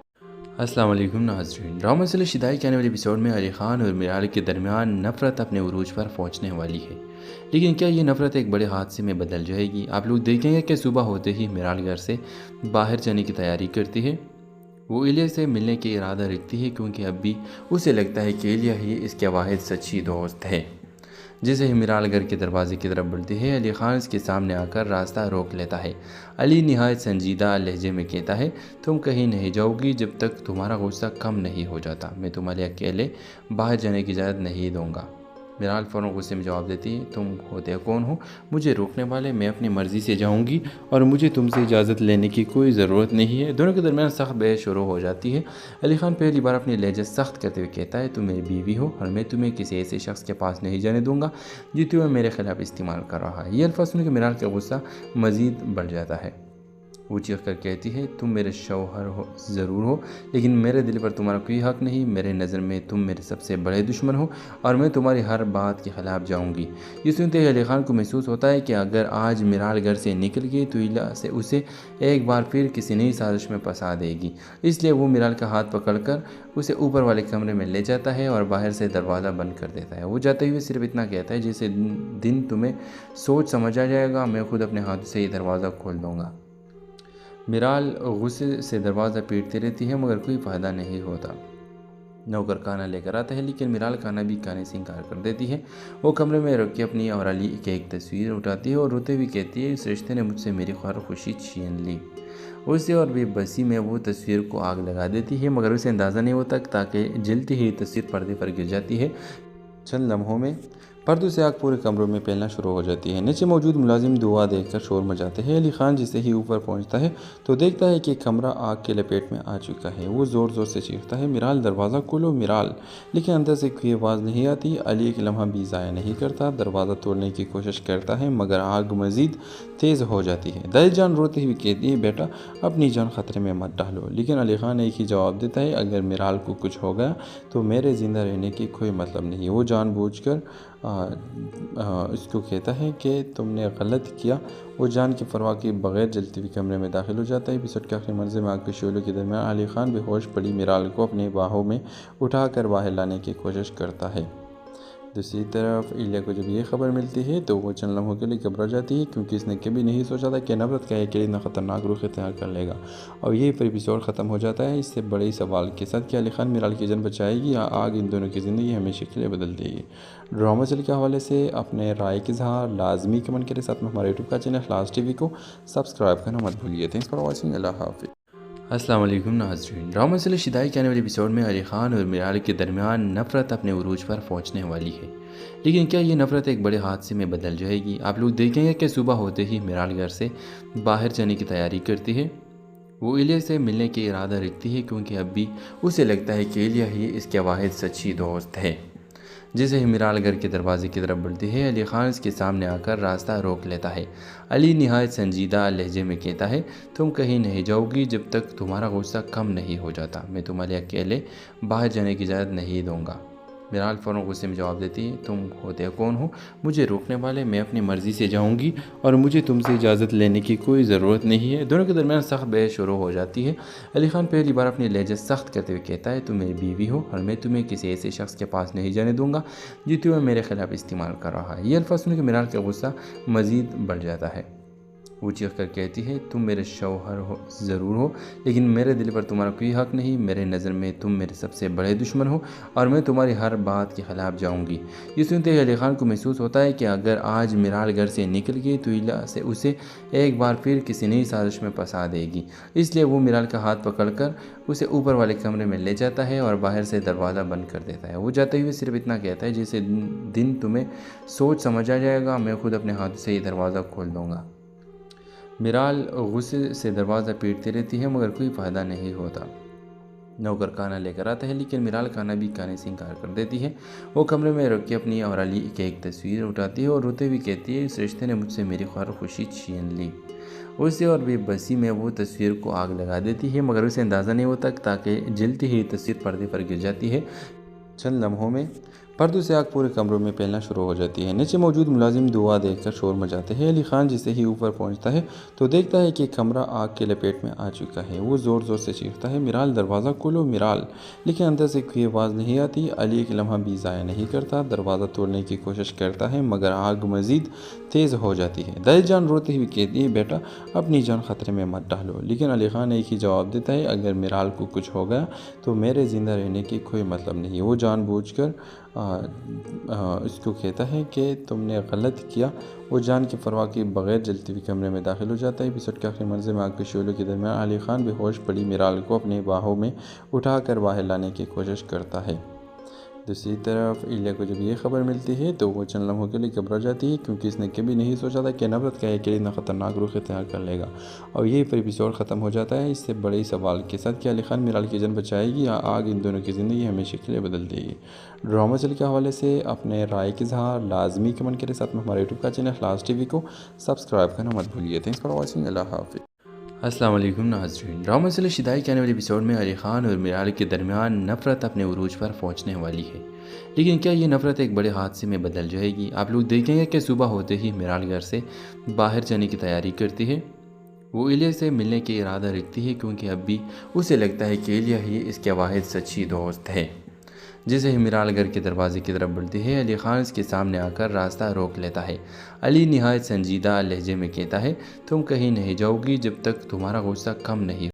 अस्सलाम वालेकुम नाज़रीन, ड्रामा से शिदाई के आने वाले एपिसोड में अली खान और मिराल के दरमियान नफ़रत अपने उरूज पर पहुंचने वाली है। लेकिन क्या ये नफ़रत एक बड़े हादसे में बदल जाएगी? आप लोग देखेंगे कि सुबह होते ही मिराल घर से बाहर जाने की तैयारी करती है। वो इलिया से मिलने के इरादा रखती है, क्योंकि अब भी उसे लगता है कि इलिया ही इसके वाहिद सच्ची दोस्त है। जैसे ही मिराल घर के दरवाजे की तरफ बढ़ती है, अली खान इसके सामने आकर रास्ता रोक लेता है। अली निहायत संजीदा लहजे में कहता है, तुम कहीं नहीं जाओगी जब तक तुम्हारा गुस्सा कम नहीं हो जाता। मैं तुम्हारे अकेले बाहर जाने की इजाज़त नहीं दूंगा। मिराल फ़ौरन गुस्से में जवाब देती है, तुम होते कौन हो मुझे रोकने वाले? मैं अपनी मर्ज़ी से जाऊंगी और मुझे तुमसे इजाज़त लेने की कोई ज़रूरत नहीं है। दोनों के दरमियान सख्त बहस शुरू हो जाती है। अली खान पहली बार अपनी लहजा सख्त करते हुए कहता है, तुम मेरी बीवी हो और मैं तुम्हें किसी ऐसे शख्स के पास नहीं जाने दूंगा जो तुम्हें मेरे खिलाफ इस्तेमाल कर रहा है। ये अल्फाज सुन के मिराल का गुस्सा मज़ीद बढ़ जाता है। वो चीख कर कहती है, तुम मेरे शौहर हो ज़रूर हो, लेकिन मेरे दिल पर तुम्हारा कोई हक़ नहीं। मेरे नज़र में तुम मेरे सबसे बड़े दुश्मन हो और मैं तुम्हारी हर बात के ख़िलाफ़ जाऊंगी। ये सुनते ही अली खान को महसूस होता है कि अगर आज मिराल घर से निकल गई तो इला से उसे एक बार फिर किसी नई साजिश में फंसा देगी। इसलिए वो मिराल का हाथ पकड़कर उसे ऊपर वाले कमरे में ले जाता है और बाहर से दरवाज़ा बंद कर देता है। वो जाते हुए सिर्फ इतना कहता है, जैसे दिन तुम्हें सोच समझ आ जाएगा, मैं खुद अपने हाथों से ये दरवाज़ा खोल दूँगा। मिराल गुस्से से दरवाज़ा पीटती रहती है, मगर कोई फ़ायदा नहीं होता। नौकर खाना लेकर आता है, लेकिन मिराल खाना भी खाने से इनकार कर देती है। वो कमरे में रख के अपनी और अली की एक तस्वीर उठाती है और रोते हुए कहती है, इस रिश्ते ने मुझसे मेरी ख्वार खुशी छीन ली। उसे और बेबसी में वो तस्वीर को आग लगा देती है, मगर उसे अंदाज़ा नहीं होता ताकि जलती ही तस्वीर पर्दे पर गिर जाती है। चंद लम्हों में पर्दों से आग पूरे कमरों में फैलना शुरू हो जाती है। नीचे मौजूद मुलाजिम दुआ देखकर शोर मचाते हैं। अली खान जिसे ही ऊपर पहुंचता है तो देखता है कि कमरा आग के लपेट में आ चुका है। वो ज़ोर ज़ोर से चीखता है, मिराल दरवाज़ा खोलो मिराल, लेकिन अंदर से कोई आवाज़ नहीं आती। अली एक लम्हा भी ज़ाया नहीं करता, दरवाज़ा तोड़ने की कोशिश करता है, मगर आग मज़ीद तेज़ हो जाती है। दिल जान रोती हुई कहती है, बेटा अपनी जान ख़तरे में मत डालो। लेकिन अली खान एक ही जवाब देता है, अगर मिराल को कुछ हो गया तो मेरे ज़िंदा रहने की कोई मतलब नहीं। वो जानबूझकर इसको कहता है कि तुमने गलत किया। वो जान की परवाह के बगैर जलती हुई कमरे में दाखिल हो जाता है। एपिसोड के आखिरी मंजर में आग के शोलों के दरमियान अली खान बेहोश पड़ी मिराल को अपनी बाहों में उठाकर बाहर लाने की कोशिश करता है। दूसरी तरफ इलिया को जब ये खबर मिलती है तो वो चंद लम्हों के लिए घबरा जाती है, क्योंकि इसने कभी नहीं सोचा था कि नफरत का अकेले इतना ख़तरनाक रुख इख्तियार कर लेगा। और यही पर एपिसोड ख़त्म हो जाता है इससे बड़े सवाल के साथ कि अली खान मिराल की जान बचाएगी या आग इन दोनों की ज़िंदगी हमेशा के लिए बदल देगी। ड्रामा चल के हवाले से अपने राय के इज़हार लाजमी कमेंट करें। साथ में हमारे यूट्यूब का चैनल इखलास टीवी को सब्सक्राइब करना मत भूलिए। Thanks for watching. अल्लाह हाफिज़। अस्सलाम वालेकुम नाज़रीन, ड्रामा से शिदाई के आने वाले एपिसोड में अली खान और मिराल के दरमियान नफ़रत अपने उरूज पर पहुंचने वाली है। लेकिन क्या ये नफ़रत एक बड़े हादसे में बदल जाएगी? आप लोग देखेंगे कि सुबह होते ही मिराल घर से बाहर जाने की तैयारी करती है। वो इलिया से मिलने के इरादा रखती है, क्योंकि अब भी उसे लगता है कि इलिया ही इसके वाहिद सच्ची दोस्त है। जैसे ही मिराल घर के दरवाजे की तरफ बढ़ती है, अली खान इसके सामने आकर रास्ता रोक लेता है। अली निहायत संजीदा लहजे में कहता है, तुम कहीं नहीं जाओगी जब तक तुम्हारा गुस्सा कम नहीं हो जाता। मैं तुम्हारे अकेले बाहर जाने की इजाज़त नहीं दूंगा। मिराल फ़ौरन गुस्से में जवाब देती है, तुम होते कौन हो मुझे रोकने वाले? मैं अपनी मर्ज़ी से जाऊंगी और मुझे तुमसे इजाज़त लेने की कोई ज़रूरत नहीं है। दोनों के दरमियान सख्त बहस शुरू हो जाती है। अली खान पहली बार अपनी लहजा सख्त करते हुए कहता है, तुम मेरी बीवी हो और मैं तुम्हें किसी ऐसे शख्स के पास नहीं जाने दूंगा जो तुम्हें मेरे खिलाफ इस्तेमाल कर रहा है। ये अल्फाज सुन के मिराल का गुस्सा मज़ीद बढ़ जाता है। वो चीख कर कहती है, तुम मेरे शौहर हो ज़रूर हो, लेकिन मेरे दिल पर तुम्हारा कोई हक़ नहीं। मेरे नज़र में तुम मेरे सबसे बड़े दुश्मन हो और मैं तुम्हारी हर बात के ख़िलाफ़ जाऊंगी। ये सुनते ही अली खान को महसूस होता है कि अगर आज मिराल घर से निकल गई तो इला से उसे एक बार फिर किसी नई साजिश में फंसा देगी। इसलिए वो मिराल का हाथ पकड़कर उसे ऊपर वाले कमरे में ले जाता है और बाहर से दरवाज़ा बंद कर देता है। वो जाते हुए सिर्फ इतना कहता है, जैसे दिन तुम्हें सोच समझ आ जाएगा, मैं खुद अपने हाथों से ही दरवाज़ा खोल दूँगा। मिराल गुस्से से दरवाज़ा पीटती रहती है मगर कोई फ़ायदा नहीं होता। नौकर खाना लेकर आता है लेकिन मिराल खाना भी खाने से इनकार कर देती है। वो कमरे में रुक के अपनी और अली की एक तस्वीर उठाती है और रोते हुए कहती है, इस रिश्ते ने मुझसे मेरी हर खुशी छीन ली। उसे और बेबसी में वो तस्वीर को आग लगा देती है मगर उसे अंदाज़ा नहीं होता ताकि जलती ही तस्वीर पर्दे पर गिर जाती है। चंद लम्हों में पर्दों से आग पूरे कमरों में फैलना शुरू हो जाती है। नीचे मौजूद मुलाजिम दुआ देखकर शोर मचाते हैं। अली खान जिसे ही ऊपर पहुंचता है तो देखता है कि कमरा आग के लपेट में आ चुका है। वो ज़ोर ज़ोर से चीखता है, मिराल दरवाज़ा खोलो मिराल, लेकिन अंदर से कोई आवाज़ नहीं आती। अली एक लम्हा भी ज़ाया नहीं करता, दरवाज़ा तोड़ने की कोशिश करता है मगर आग मज़ीद तेज़ हो जाती है। दाई जान रोते हुए कहती है, बेटा अपनी जान ख़तरे में मत डालो। लेकिन अली खान एक ही जवाब देता है, अगर मिराल को कुछ हो गया तो मेरे ज़िंदा रहने की कोई मतलब नहीं। वो जानबूझकर इसको कहता है कि तुमने गलत किया। वो जान की परवाह के बगैर जलती हुई कमरे में दाखिल हो जाता है। एपिसोड के आखिरी मंजर में आग के शोलों के दरमियान अली खान बेहोश पड़ी मिराल को अपनी बाहों में उठाकर बाहर लाने की कोशिश करता है। दूसरी तरफ इलिया को जब ये खबर मिलती है तो वो चंद लम्हों के लिए घबरा जाती है क्योंकि इसने कभी नहीं सोचा था कि नफरत का एक इतना ख़तरनाक रुख इख्तियार कर लेगा। और यही पर एपिसोड ख़त्म हो जाता है इससे बड़े सवाल के साथ कि अली खान मिराल की जान बचाएगी या आग इन दोनों की ज़िंदगी हमेशा के लिए बदल देगी। ड्रामा चल के हवाले से अपने राय के इज़हार लाजमी कमेंट करें। साथ में हमारे यूट्यूब का चैनल ख़लास टीवी को सब्सक्राइब करना मत भूलिए। Thanks for watching. अल्लाह हाफ़िज़। अस्सलाम वालेकुम नाज़रीन, ड्रामा से शिदाई के आने वाले एपिसोड में अली खान और मिराल के दरमियान नफ़रत अपने उरूज पर पहुंचने वाली है। लेकिन क्या ये नफ़रत एक बड़े हादसे में बदल जाएगी? आप लोग देखेंगे कि सुबह होते ही मिराल घर से बाहर जाने की तैयारी करती है। वो इलिया से मिलने के इरादा रखती है क्योंकि अब भी उसे लगता है कि इलिया ही इसके वाहिद सच्ची दोस्त है। जैसे ही मिराल घर के दरवाजे की तरफ बढ़ती है अली खान इसके सामने आकर रास्ता रोक लेता है। अली निहायत संजीदा लहजे में कहता है, तुम कहीं नहीं जाओगी जब तक तुम्हारा गुस्सा कम नहीं